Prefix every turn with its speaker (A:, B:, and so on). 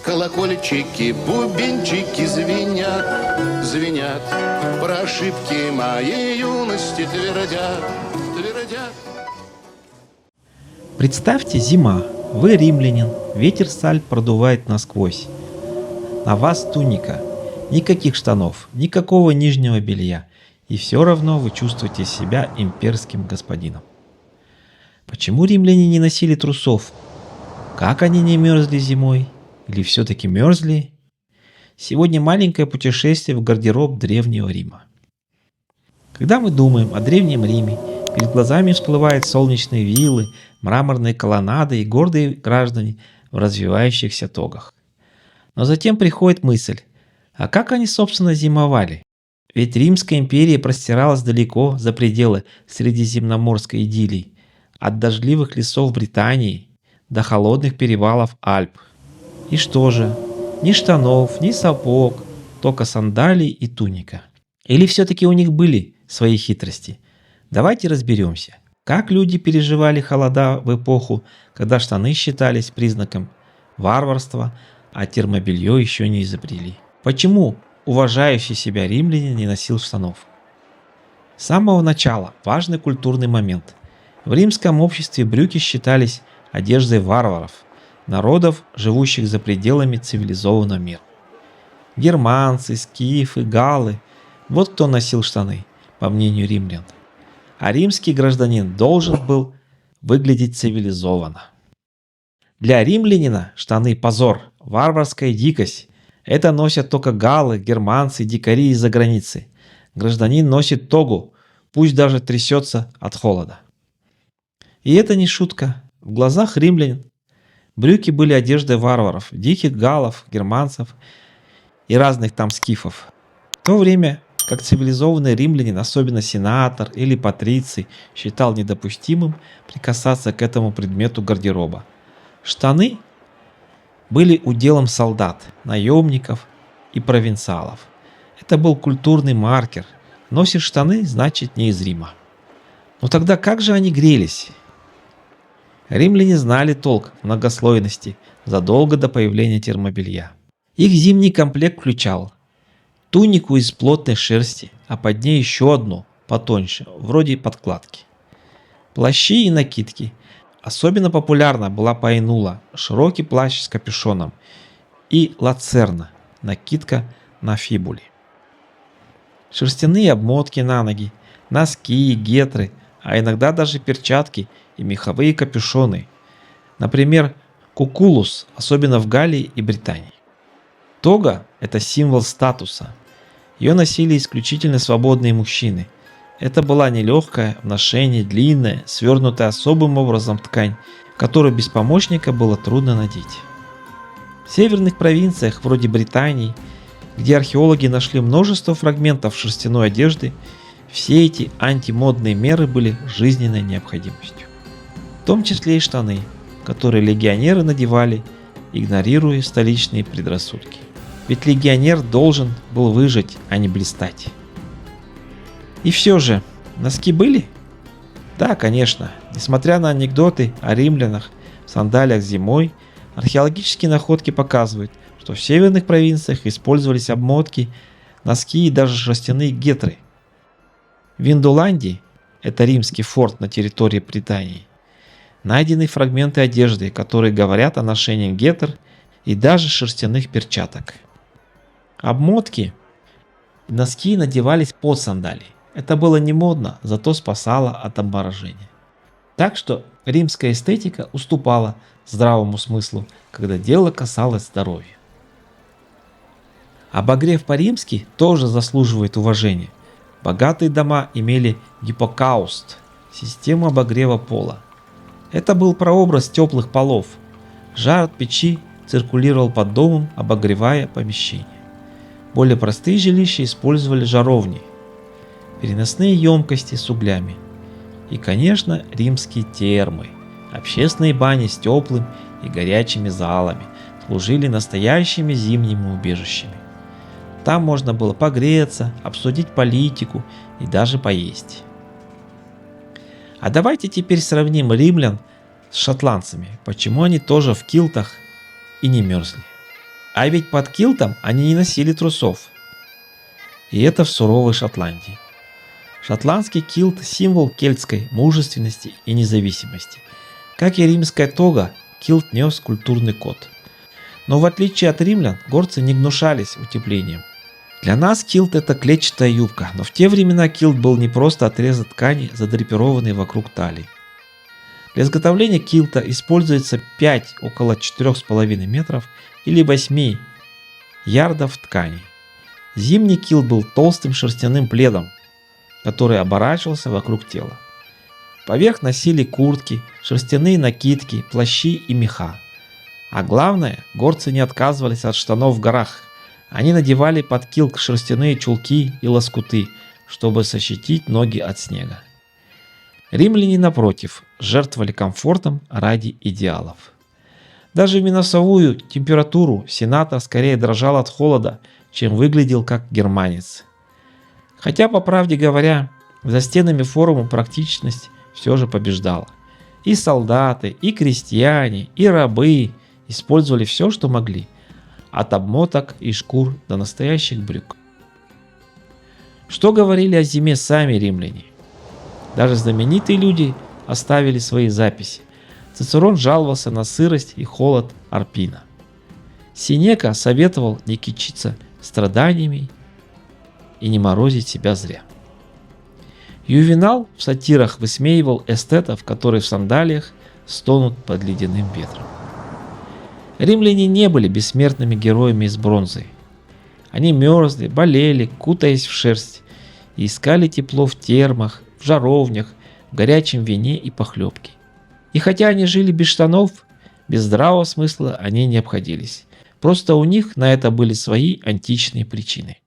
A: Колокольчики, бубенчики звенят, звенят, про ошибки моей юности твердят, твердят.
B: Представьте, зима, вы римлянин, ветер с Альп продувает насквозь. На вас туника, никаких штанов, никакого нижнего белья, и все равно вы чувствуете себя имперским господином. Почему римляне не носили трусов? Как они не мерзли зимой? Или все-таки мерзли? Сегодня маленькое путешествие в гардероб Древнего Рима. Когда мы думаем о Древнем Риме, перед глазами всплывают солнечные виллы, мраморные колоннады и гордые граждане в развивающихся тогах. Но затем приходит мысль, а как они собственно зимовали? Ведь Римская империя простиралась далеко за пределы средиземноморской идиллии, от дождливых лесов Британии до холодных перевалов Альп. И что же? Ни штанов, ни сапог, только сандалии и туника. Или все-таки у них были свои хитрости? Давайте разберемся, как люди переживали холода в эпоху, когда штаны считались признаком варварства, а термобелье еще не изобрели. Почему уважающий себя римлянин не носил штанов? С самого начала важный культурный момент. В римском обществе брюки считались одеждой варваров, народов, живущих за пределами цивилизованного мира. Германцы, скифы, галлы – вот кто носил штаны, по мнению римлян. А римский гражданин должен был выглядеть цивилизованно. Для римлянина штаны – позор, варварская дикость. Это носят только галлы, германцы, дикари из-за границы. Гражданин носит тогу, пусть даже трясется от холода. И это не шутка. В глазах римлян брюки были одеждой варваров, диких галлов, германцев и разных там скифов. В то время как цивилизованный римлянин, особенно сенатор или патриций, считал недопустимым прикасаться к этому предмету гардероба. Штаны были уделом солдат, наемников и провинциалов. Это был культурный маркер. Носишь штаны, значит не из Рима. Но тогда как же они грелись? Римляне знали толк в многослойности задолго до появления термобелья. Их зимний комплект включал тунику из плотной шерсти, а под ней еще одну, потоньше, вроде подкладки. Плащи и накидки. Особенно популярна была пайнула, широкий плащ с капюшоном, и лацерна, накидка на фибуле. Шерстяные обмотки на ноги, носки, гетры, а иногда даже перчатки и меховые капюшоны. Например, кукулус, особенно в Галлии и Британии. Тога – это символ статуса. Ее носили исключительно свободные мужчины. Это была нелегкая, в ношении длинная, свернутая особым образом ткань, которую без помощника было трудно надеть. В северных провинциях, вроде Британии, где археологи нашли множество фрагментов шерстяной одежды, все эти антимодные меры были жизненной необходимостью. В том числе и штаны, которые легионеры надевали, игнорируя столичные предрассудки. Ведь легионер должен был выжить, а не блистать. И все же, носки были? Да, конечно. Несмотря на анекдоты о римлянах в сандалиях зимой, археологические находки показывают, что в северных провинциях использовались обмотки, носки и даже шерстяные гетры. В Индуландии, это римский форт на территории Британии, найдены фрагменты одежды, которые говорят о ношении гетр и даже шерстяных перчаток. Обмотки и носки надевались под сандалии. Это было не модно, зато спасало от обморожения. Так что римская эстетика уступала здравому смыслу, когда дело касалось здоровья. Обогрев по-римски тоже заслуживает уважения. Богатые дома имели гипокауст, систему обогрева пола. Это был прообраз теплых полов. Жар от печи циркулировал под домом, обогревая помещение. Более простые жилища использовали жаровни, переносные емкости с углями и, конечно, римские термы. Общественные бани с теплым и горячими залами служили настоящими зимними убежищами. Там можно было погреться, обсудить политику и даже поесть. А давайте теперь сравним римлян с шотландцами, почему они тоже в килтах и не мерзли. А ведь под килтом они не носили трусов. И это в суровой Шотландии. Шотландский килт – символ кельтской мужественности и независимости. Как и римская тога, килт нес культурный код. Но в отличие от римлян, горцы не гнушались утеплением. Для нас килт – это клетчатая юбка, но в те времена килт был не просто отрезок ткани, задрапированный вокруг талии. Для изготовления килта используется 5 около 4,5 метров или 8 ярдов ткани. Зимний килт был толстым шерстяным пледом, который оборачивался вокруг тела. Поверх носили куртки, шерстяные накидки, плащи и меха. А главное, горцы не отказывались от штанов в горах. Они надевали под килт шерстяные чулки и лоскуты, чтобы защитить ноги от снега. Римляне, напротив, жертвовали комфортом ради идеалов. Даже в минусовую температуру сенатор скорее дрожал от холода, чем выглядел как германец. Хотя, по правде говоря, за стенами форума практичность все же побеждала. И солдаты, и крестьяне, и рабы использовали все, что могли, от обмоток и шкур до настоящих брюк. Что говорили о зиме сами римляне? Даже знаменитые люди оставили свои записи. Цицерон жаловался на сырость и холод Арпина. Сенека советовал не кичиться страданиями и не морозить себя зря. Ювенал в сатирах высмеивал эстетов, которые в сандалиях стонут под ледяным ветром. Римляне не были бессмертными героями из бронзы. Они мерзли, болели, кутаясь в шерсть, и искали тепло в термах, в жаровнях, в горячем вине и похлебке. И хотя они жили без штанов, без здравого смысла они не обходились. Просто у них на это были свои античные причины.